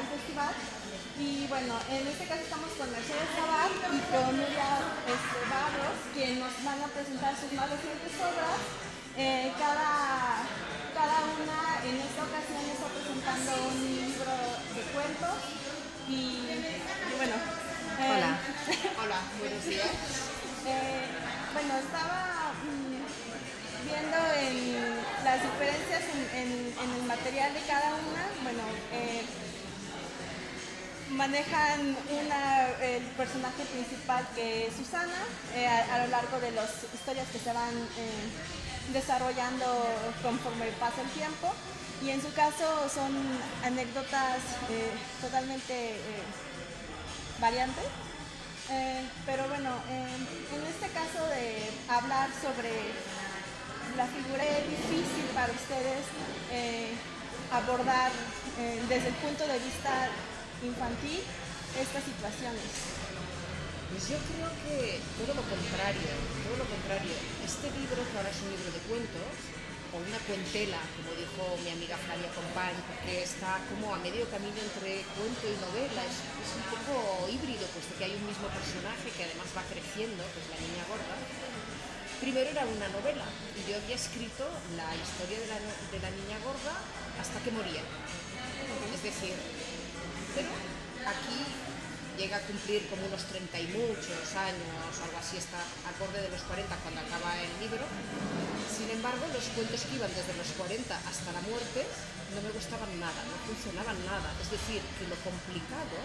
el festival. Y bueno, en este caso estamos con Mercedes Cabal y con Nuria Barros, que nos van a presentar sus más recientes obras. Cada una en esta ocasión está presentando un libro de cuentos y bueno. Hola. Hola, buenos días. Bueno, estaba viendo las diferencias en el material de cada una. Bueno, manejan el personaje principal, que es Susana, a lo largo de las historias que se van desarrollando conforme pasa el tiempo, y en su caso son anécdotas totalmente variantes, pero bueno, en este caso de hablar sobre la figura, es difícil para ustedes abordar desde el punto de vista infantil estas situaciones. Pues yo creo que todo lo contrario. Este libro, que ahora es un libro de cuentos, o una cuentela, como dijo mi amiga Flavia Company, porque está como a medio camino entre cuento y novela, es un poco híbrido, puesto que hay un mismo personaje que además va creciendo, que es la niña gorda. Primero era una novela, y yo había escrito la historia de la niña gorda hasta que moría. Es decir, pero aquí llega a cumplir como unos 30 y muchos años, algo así, está al borde de los 40 cuando acaba el libro. Sin embargo, los cuentos que iban desde los 40 hasta la muerte no me gustaban nada, no funcionaban nada. Es decir, que lo complicado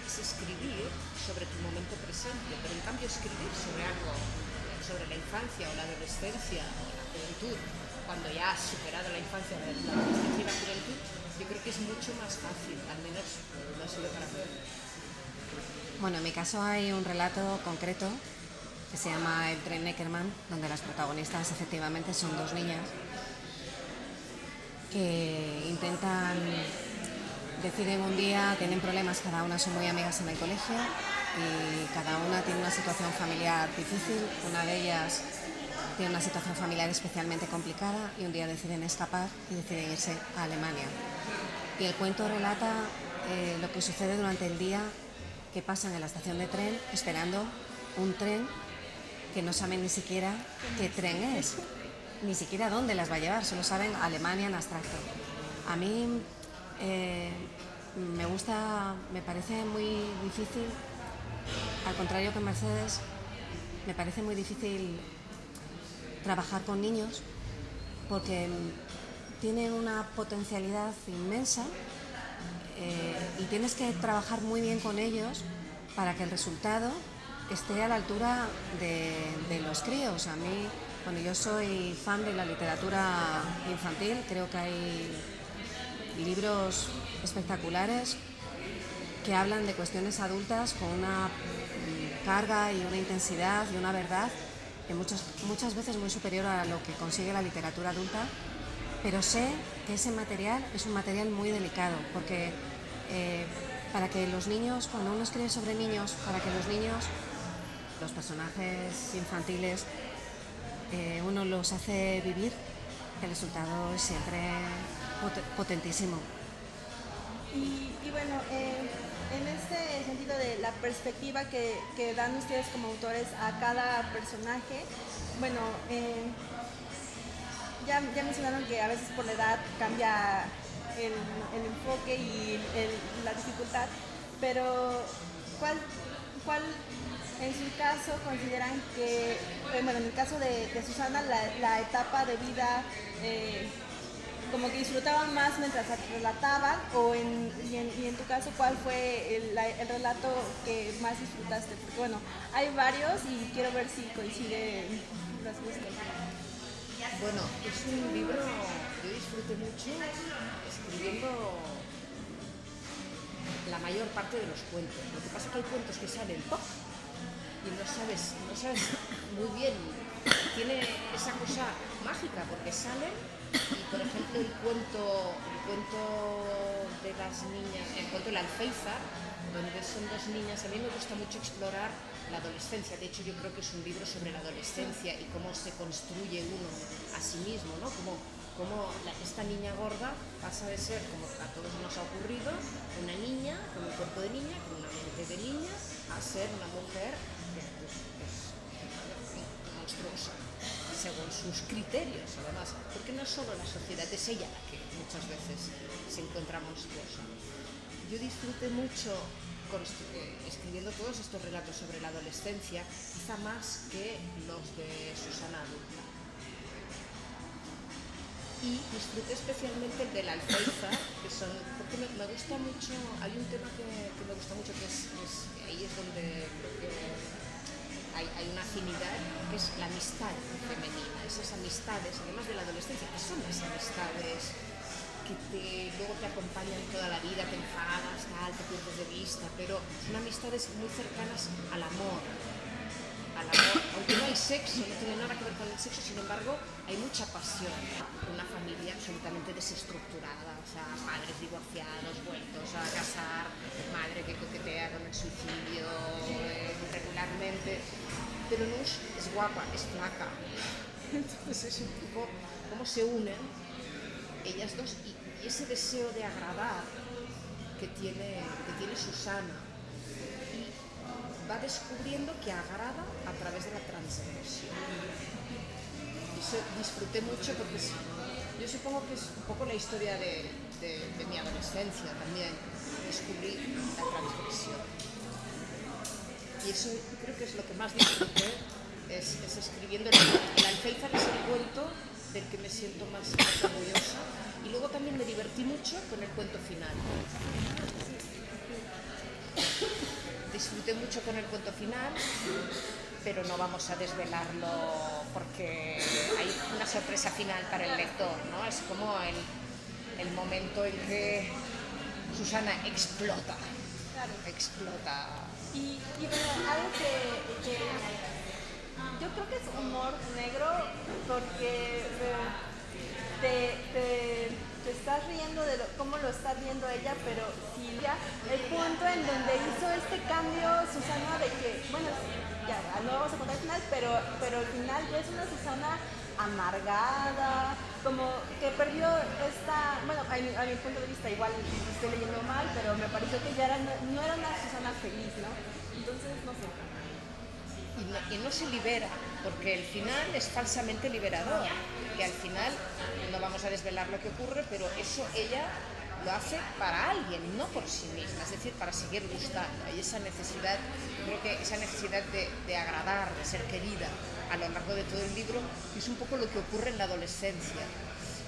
es escribir sobre tu momento presente, pero en cambio escribir sobre algo, sobre la infancia o la adolescencia o la juventud, cuando ya has superado la infancia, la adolescencia y la juventud, yo creo que es mucho más fácil, al menos lo ha sido para mí. Bueno, en mi caso hay un relato concreto que se llama El tren Neckermann, donde las protagonistas efectivamente son dos niñas que deciden un día, tienen problemas, cada una son muy amigas en el colegio y cada una tiene una situación familiar difícil. Una de ellas tiene una situación familiar especialmente complicada y un día deciden escapar y deciden irse a Alemania. Y el cuento relata lo que sucede durante el día que pasan en la estación de tren esperando un tren que no saben ni siquiera qué tren es, ni siquiera dónde las va a llevar, solo saben Alemania en abstracto. A mí me parece muy difícil, al contrario que Mercedes, me parece muy difícil trabajar con niños porque tienen una potencialidad inmensa y tienes que trabajar muy bien con ellos para que el resultado esté a la altura de los críos. A mí, bueno, yo soy fan de la literatura infantil, creo que hay libros espectaculares que hablan de cuestiones adultas con una carga y una intensidad y una verdad que muchas veces muy superior a lo que consigue la literatura adulta, pero sé que ese material es un material muy delicado, porque para que los niños, cuando uno escribe sobre niños, para que los niños, los personajes infantiles, uno los hace vivir, el resultado es siempre potentísimo. Y bueno, en este sentido de la perspectiva que dan ustedes como autores a cada personaje, bueno, ya mencionaron que a veces por la edad cambia el enfoque y la dificultad, pero ¿cuál en su caso consideran que, bueno, en el caso de Susana, la etapa de vida como que disfrutaban más mientras relataban, y en tu caso, ¿cuál fue el relato que más disfrutaste? Porque bueno, hay varios y quiero ver si coinciden los gustos. Bueno, es un libro que yo disfruté mucho escribiendo la mayor parte de los cuentos. Lo que pasa es que hay cuentos que salen ¡pop! Y no sabes muy bien. Tiene esa cosa mágica porque salen y, por ejemplo, el cuento de las niñas, el cuento de la Alféizar, donde son dos niñas, a mí me gusta mucho explorar la adolescencia. De hecho, yo creo que es un libro sobre la adolescencia y cómo se construye uno a sí mismo, ¿no? Cómo cómo esta niña gorda pasa de ser, como a todos nos ha ocurrido, una niña con un cuerpo de niña, con una mente de niña, a ser una mujer monstruosa, según sus criterios, además, porque no es solo la sociedad, es ella la que muchas veces se encuentra monstruosa. Yo disfruté mucho escribiendo todos estos relatos sobre la adolescencia, quizá más que los de Susana adulta. Y disfruté especialmente el del Alféizar, porque me gusta mucho, hay un tema que me gusta mucho, que ahí es donde creo que hay una afinidad, que es la amistad femenina, esas amistades, además de la adolescencia, que son las amistades que luego te acompañan toda la vida, te enfadas, tal, te pierdes de vista, pero son amistades muy cercanas al amor, aunque no hay sexo, no tiene nada que ver con el sexo, sin embargo, hay mucha pasión. Una familia absolutamente desestructurada, o sea, padres divorciados, vueltos a casar, madre que coquetea con el suicidio regularmente, pero no es guapa, es flaca. Entonces es un poco cómo se unen ellas dos y ese deseo de agradar que tiene Susana, y va descubriendo que agrada a través de la transgresión. Eso disfruté mucho porque yo supongo que es un poco la historia de mi adolescencia también, descubrí la transgresión. Y eso creo que es lo que más disfruté, es escribiendo el Alféizar, es el cuento del que me siento más orgullosa, y luego también me divertí mucho con el cuento final. Disfruté mucho con el cuento final, pero no vamos a desvelarlo porque hay una sorpresa final para el lector, ¿no? Es como el momento en que Susana explota. Claro. Explota. Y bueno, algo que yo creo que es humor negro, porque te estás riendo de cómo lo está viendo ella, pero sí, ya el punto en donde hizo este cambio Susana de que, bueno, ya no vamos a contar el final, pero al final ya es una Susana amargada, como que perdió esta, bueno, a mi punto de vista, igual estoy leyendo mal, pero me pareció que ya no era una Susana feliz, ¿no? Entonces, no sé. Y no se libera, porque el final es falsamente liberador, que al final no vamos a desvelar lo que ocurre, pero eso ella lo hace para alguien, no por sí misma, es decir, para seguir gustando. Hay esa necesidad, creo que esa necesidad de agradar, de ser querida a lo largo de todo el libro, es un poco lo que ocurre en la adolescencia.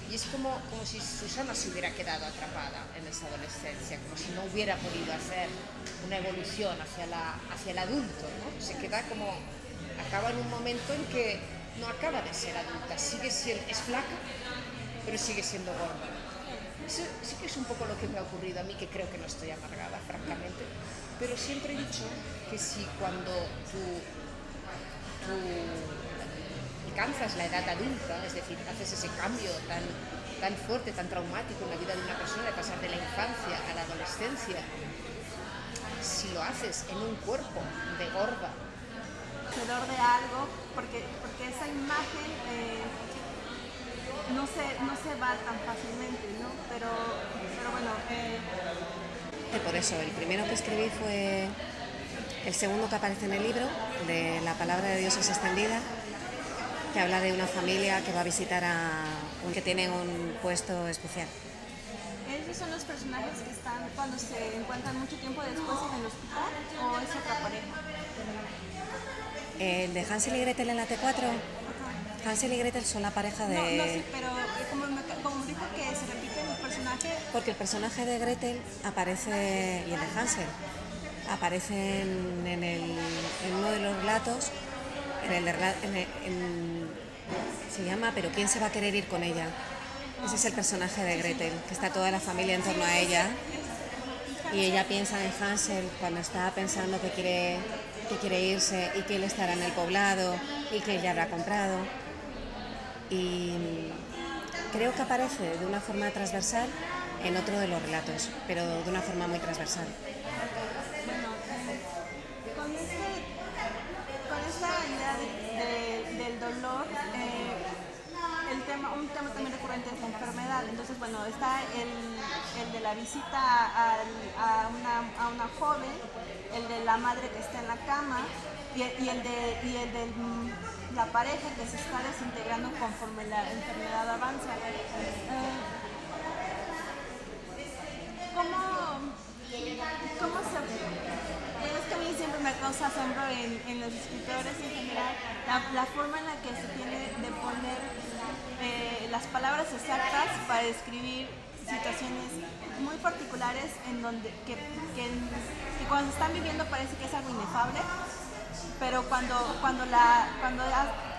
Y es como si Susana se hubiera quedado atrapada en esa adolescencia, como si no hubiera podido hacer una evolución hacia el adulto, ¿no? Se queda como, acaba en un momento en que no acaba de ser adulta, es flaca, pero sigue siendo gorda. Eso sí que es un poco lo que me ha ocurrido a mí, que creo que no estoy amargada, francamente, pero siempre he dicho que si cuando tú alcanzas la edad adulta, es decir, haces ese cambio tan fuerte, tan traumático en la vida de una persona, de pasar de la infancia a la adolescencia, si lo haces en un cuerpo de gorda, Alrededor de algo, porque esa imagen no se va tan fácilmente, ¿no? Pero bueno. Por eso, el primero que escribí fue el segundo que aparece en el libro, de La palabra de Dios es extendida, que habla de una familia que va a visitar que tiene un puesto especial. ¿Esos son los personajes que están cuando se encuentran mucho tiempo después en el hospital o es otra pareja? El de Hansel y Gretel en la T4. Ajá. Hansel y Gretel son la pareja de... No, sí, pero como dijo que se repite el personaje... Porque el personaje de Gretel aparece, y el de Hansel, aparecen en uno de los relatos, se llama Pero ¿quién se va a querer ir con ella? Ese es el personaje de Gretel, que está toda la familia en torno a ella, y ella piensa en Hansel cuando está pensando que quiere irse y que él estará en el poblado y que ella habrá comprado. Y creo que aparece de una forma transversal en otro de los relatos, pero de una forma muy transversal. Con esta idea del dolor, un tema también recurrente es la enfermedad. Entonces, bueno, está el de la visita a una joven, el de la madre que está en la cama y el de la pareja que se está desintegrando conforme la enfermedad avanza. ¿Cómo se...? Es que a mí siempre me causa asombro en los escritores en general la forma en la que se tiene de poner las palabras exactas para describir situaciones muy particulares en donde que cuando se están viviendo parece que es algo inefable, pero cuando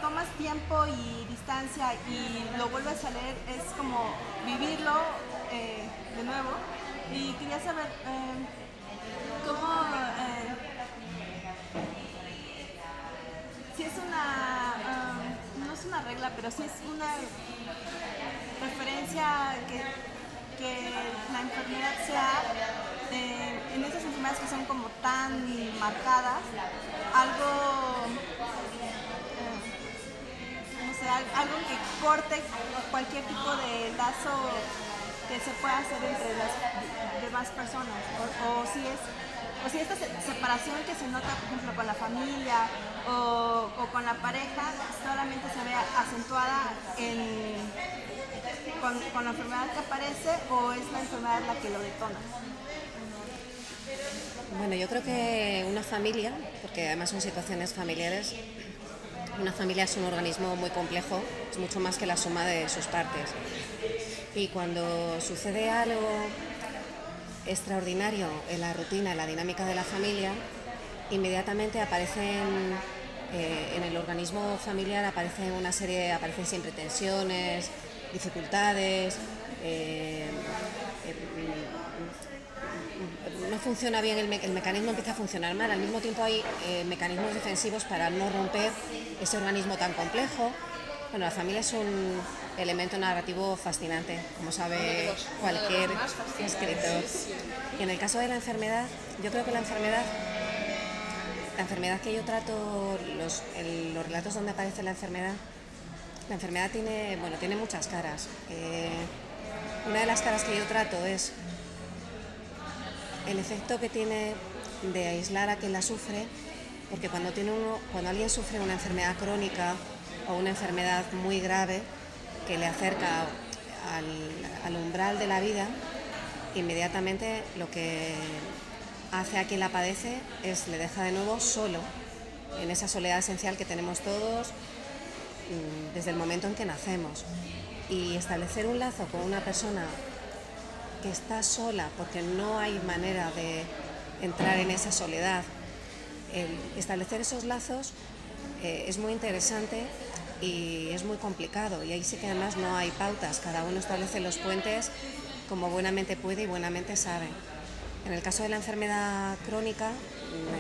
tomas tiempo y distancia y lo vuelves a leer es como vivirlo de nuevo. Y quería saber cómo, si es no es una regla, pero si es una referencia que la enfermedad sea, en esas enfermedades que son como tan marcadas, algo, no sé, algo que corte cualquier tipo de lazo que se pueda hacer entre las demás personas, o si esta separación que se nota, por ejemplo, con la familia o con la pareja, solamente se ve acentuada con la enfermedad que aparece, o es la enfermedad la que lo detona. Bueno, yo creo que una familia, porque además son situaciones familiares, una familia es un organismo muy complejo, es mucho más que la suma de sus partes. Y cuando sucede algo extraordinario en la rutina, en la dinámica de la familia, inmediatamente aparecen en el organismo familiar aparecen siempre tensiones, dificultades, no funciona bien el mecanismo, empieza a funcionar mal. Al mismo tiempo hay mecanismos defensivos para no romper ese organismo tan complejo. Bueno, la familia es un elemento narrativo fascinante, como sabe cualquier escritor. Y en el caso de la enfermedad, yo creo que la enfermedad que yo trato, los relatos donde aparece la enfermedad tiene muchas caras. Una de las caras que yo trato es el efecto que tiene de aislar a quien la sufre, porque cuando alguien sufre una enfermedad crónica o una enfermedad muy grave que le acerca al umbral de la vida, inmediatamente lo que hace a quien la padece es le deja de nuevo solo, en esa soledad esencial que tenemos todos desde el momento en que nacemos. Y establecer un lazo con una persona que está sola porque no hay manera de entrar en esa soledad, establecer esos lazos es muy interesante y es muy complicado, y ahí sí que además no hay pautas, cada uno establece los puentes como buenamente puede y buenamente sabe. En el caso de la enfermedad crónica,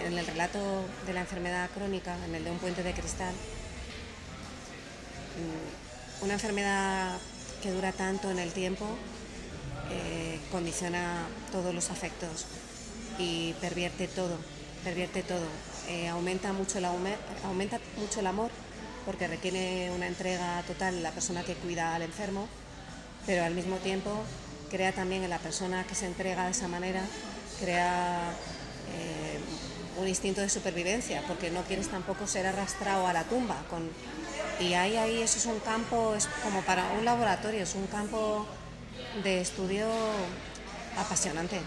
en el relato de la enfermedad crónica, en el de Un puente de cristal, una enfermedad que dura tanto en el tiempo condiciona todos los afectos y pervierte todo. Aumenta mucho el amor, porque requiere una entrega total la persona que cuida al enfermo, pero al mismo tiempo crea también en la persona que se entrega de esa manera, crea un instinto de supervivencia, porque no quieres tampoco ser arrastrado a la tumba. Y ahí eso es un campo, es como para un laboratorio, es un campo de estudio apasionante.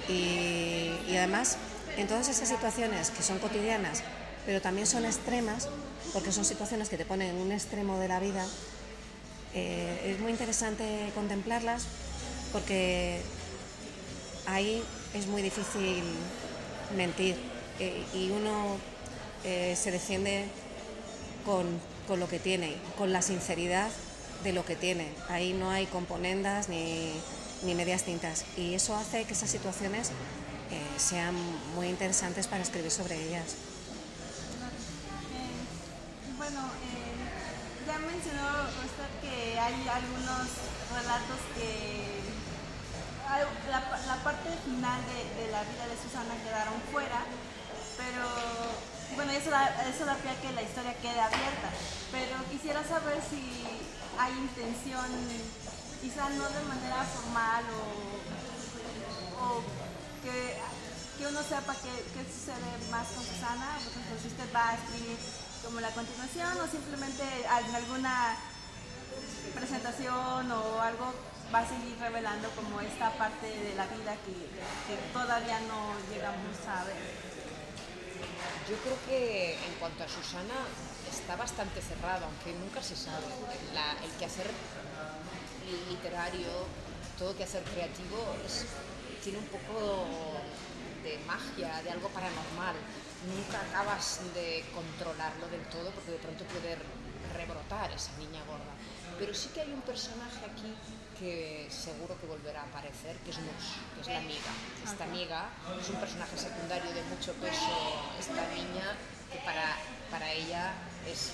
Y además, en todas esas situaciones que son cotidianas, pero también son extremas, porque son situaciones que te ponen en un extremo de la vida, es muy interesante contemplarlas, porque ahí es muy difícil mentir, y uno se defiende con lo que tiene, con la sinceridad de lo que tiene. Ahí no hay componendas ni medias tintas, y eso hace que esas situaciones sean muy interesantes para escribir sobre ellas. Bueno, ya mencionó usted que hay algunos relatos que la parte final de la vida de Susana quedaron fuera, pero bueno, eso da pie a que la historia quede abierta. Pero quisiera saber si hay intención, quizá no de manera formal o que uno sepa qué sucede más con Susana. Por ejemplo, si usted va a escribir como la continuación o simplemente en alguna presentación o algo va a seguir revelando como esta parte de la vida que todavía no llegamos a ver. Yo creo que en cuanto a Susana está bastante cerrado, aunque nunca se sabe. El quehacer literario, todo quehacer creativo tiene un poco de magia, de algo paranormal. Nunca acabas de controlarlo del todo porque de pronto puede rebrotar esa niña gorda. Pero sí que hay un personaje aquí que seguro que volverá a aparecer, que es Nus, que es la amiga. Esta amiga es un personaje secundario de mucho peso, esta niña que para ella es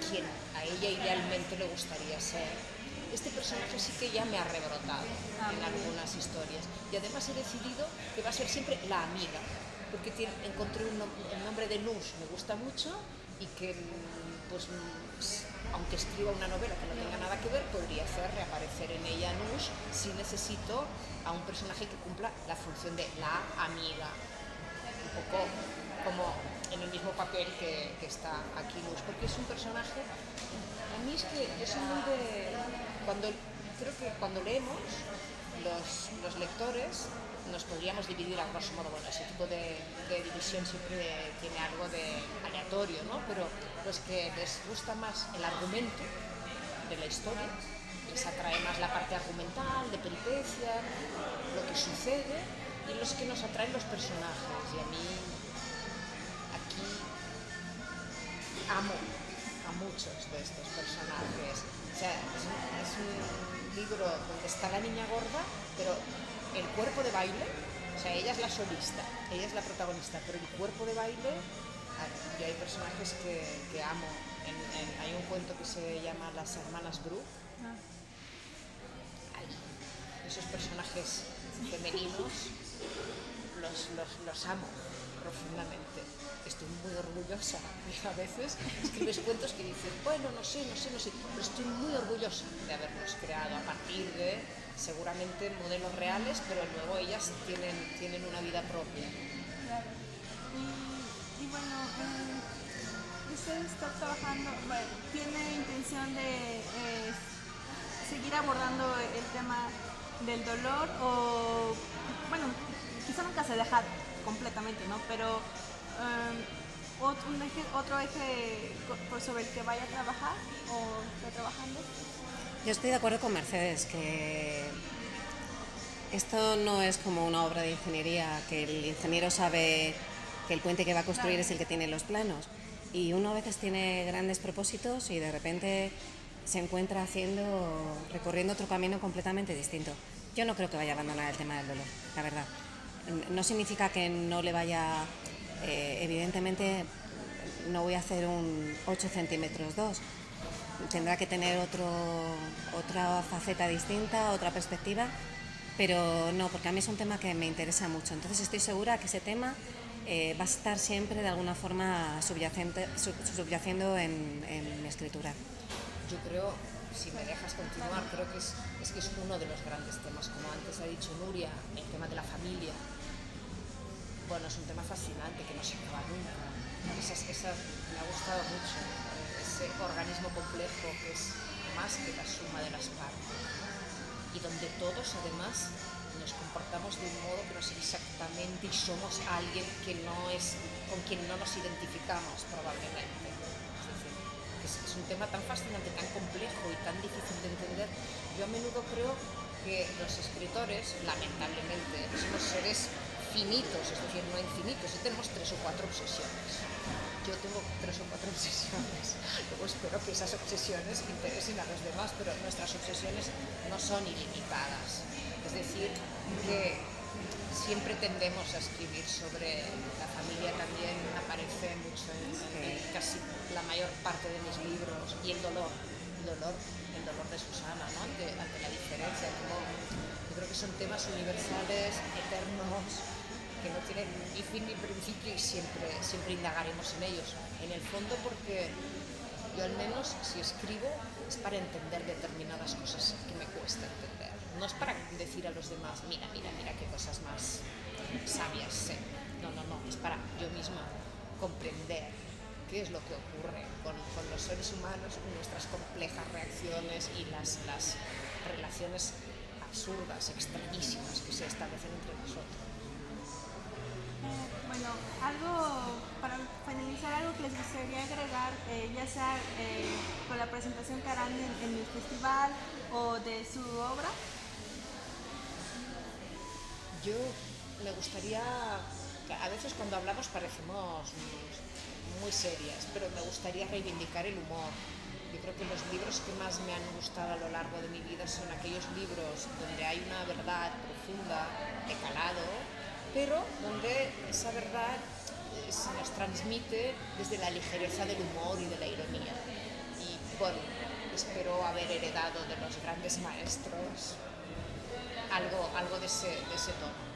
quien a ella idealmente le gustaría ser. Este personaje sí que ya me ha rebrotado en algunas historias y además he decidido que va a ser siempre la amiga, porque encontré el nombre de Nus, me gusta mucho y que pues aunque escriba una novela que no tenga nada que ver, podría hacer reaparecer en ella Nus si necesito a un personaje que cumpla la función de la amiga, un poco como en el mismo papel que está aquí Nus, porque es un personaje, a mí es que yo soy muy de, creo que cuando leemos los lectores nos podríamos dividir a grosso modo, bueno, ese tipo de división siempre tiene algo de aleatorio, ¿no? Pero los que les gusta más el argumento de la historia, les atrae más la parte argumental, de peripecia, lo que sucede, y los que nos atraen los personajes. Y a mí aquí amo a muchos de estos personajes. O sea, es un libro donde está la niña gorda, pero el cuerpo de baile, o sea, ella es la solista, ella es la protagonista, pero el cuerpo de baile, y hay personajes que amo. Hay un cuento que se llama Las hermanas Brooke. Esos personajes femeninos los amo profundamente. Estoy muy orgullosa. A veces escribes cuentos que dices, bueno, no sé, pero estoy muy orgullosa de haberlos creado a partir de seguramente modelos reales, pero luego ellas tienen una vida propia. Claro. Y bueno, usted está trabajando, bueno, tiene intención de seguir abordando el tema del dolor o, bueno, quizá nunca se deja completamente, ¿no? Pero otro eje sobre el que vaya a trabajar o está trabajando. Yo estoy de acuerdo con Mercedes, que esto no es como una obra de ingeniería, que el ingeniero sabe que el puente que va a construir es el que tiene los planos. Y uno a veces tiene grandes propósitos y de repente se encuentra recorriendo otro camino completamente distinto. Yo no creo que vaya a abandonar el tema del dolor, la verdad. No significa que no le vaya, evidentemente no voy a hacer un 8 centímetros 2. Tendrá que tener otra faceta distinta, otra perspectiva, pero no, porque a mí es un tema que me interesa mucho. Entonces estoy segura que ese tema va a estar siempre de alguna forma subyaciendo en mi escritura. Yo creo, si me dejas continuar, creo que es uno de los grandes temas, como antes ha dicho Nuria, el tema de la familia. Bueno, es un tema fascinante que no se acaba nunca. Esa me ha gustado mucho. Ese organismo complejo que es más que la suma de las partes, ¿no? Y donde todos además nos comportamos de un modo que no es exactamente y somos alguien con quien no nos identificamos probablemente. Es decir, es un tema tan fascinante, tan complejo y tan difícil de entender. Yo a menudo creo que los escritores, lamentablemente, somos seres finitos, es decir, no infinitos, y tenemos 3 o 4 obsesiones. Yo tengo 3 o 4 obsesiones, luego espero que esas obsesiones interesen a los demás, pero nuestras obsesiones no son ilimitadas. Es decir, que siempre tendemos a escribir sobre la familia, también aparece mucho en casi la mayor parte de mis libros, y el dolor de Susana, ¿no? ante la diferencia. Yo creo que son temas universales, eternos, que no tienen ni fin ni principio y siempre indagaremos en ellos. En el fondo porque Yo al menos si escribo es para entender determinadas cosas que me cuesta entender. No es para decir a los demás, mira, mira, mira qué cosas más sabias sé. No, no, no, es para yo misma comprender qué es lo que ocurre con los seres humanos, con nuestras complejas reacciones y las relaciones absurdas, extrañísimas que se establecen entre nosotros. Bueno, algo para finalizar, algo que les gustaría agregar, ya sea con la presentación que harán en el festival o de su obra. Yo me gustaría, a veces cuando hablamos parecemos muy serias, pero me gustaría reivindicar el humor. Yo creo que los libros que más me han gustado a lo largo de mi vida son aquellos libros donde hay una verdad profunda, de calado, pero donde esa verdad se nos transmite desde la ligereza del humor y de la ironía. Y bueno, espero haber heredado de los grandes maestros algo de ese tono.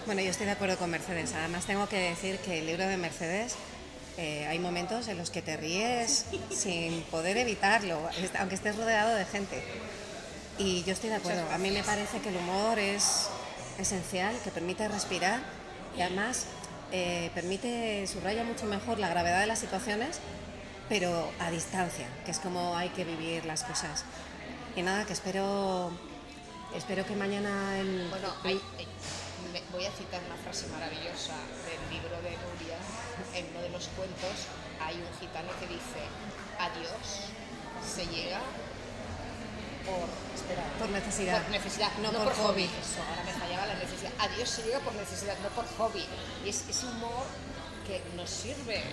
Bueno, yo estoy de acuerdo con Mercedes. Además tengo que decir que el libro de Mercedes hay momentos en los que te ríes sin poder evitarlo, aunque estés rodeado de gente. Y yo estoy de acuerdo. A mí me parece que el humor es esencial, que permite respirar y además subraya mucho mejor la gravedad de las situaciones, pero a distancia, que es como hay que vivir las cosas. Y nada, que espero que mañana Bueno, voy a citar una frase maravillosa del libro de Nuria. En uno de los cuentos hay un gitano que dice: a Dios se llega por necesidad. Por necesidad, no por hobby. Eso, ahora me fallaba la necesidad. A Dios se llega por necesidad, no por hobby. Y es ese humor que nos sirve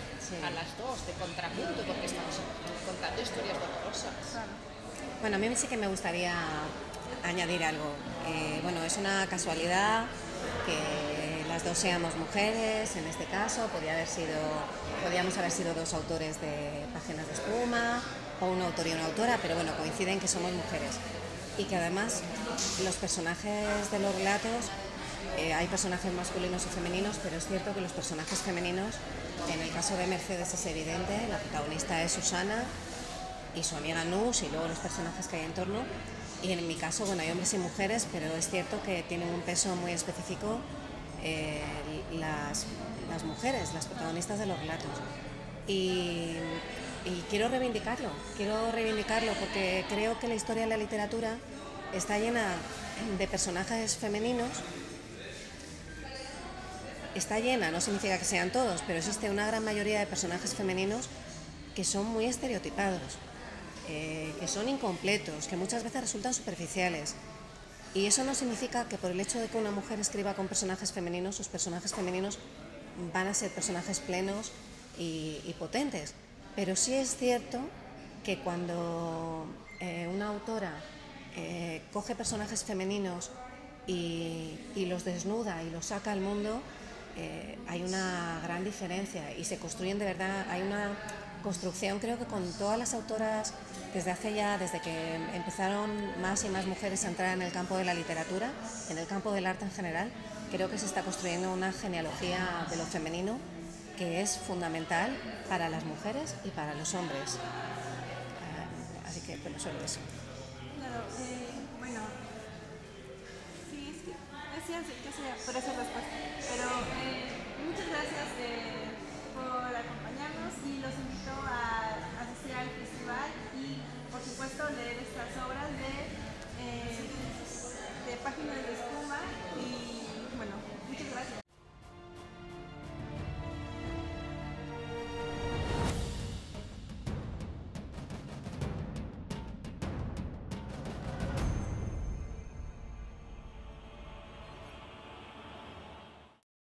a las dos de contrapunto, porque estamos contando historias dolorosas. Bueno, a mí sí que me gustaría añadir algo. Bueno, es una casualidad que las dos seamos mujeres, en este caso podíamos haber sido dos autores de Páginas de Espuma, o un autor y una autora, pero bueno, coinciden que somos mujeres. Y que además los personajes de los relatos, hay personajes masculinos y femeninos, pero es cierto que los personajes femeninos, en el caso de Mercedes es evidente, la protagonista es Susana y su amiga Nus y luego los personajes que hay en torno. Y en mi caso, bueno, hay hombres y mujeres, pero es cierto que tienen un peso muy específico las mujeres, las protagonistas de los relatos. Y quiero reivindicarlo porque creo que la historia de la literatura está llena de personajes femeninos. Está llena, no significa que sean todos, pero existe una gran mayoría de personajes femeninos que son muy estereotipados, que son incompletos, que muchas veces resultan superficiales. Y eso no significa que por el hecho de que una mujer escriba con personajes femeninos, sus personajes femeninos van a ser personajes plenos y potentes. Pero sí es cierto que cuando una autora coge personajes femeninos y los desnuda y los saca al mundo, hay una gran diferencia y se construyen de verdad, hay una construcción, creo que con todas las autoras desde que empezaron más y más mujeres a entrar en el campo de la literatura, en el campo del arte en general, creo que se está construyendo una genealogía de lo femenino que es fundamental para las mujeres y para los hombres. Así que, bueno, solo eso. Claro, bueno, sí, es cierto, yo sé por esa respuesta, pero muchas gracias por acompañarnos y los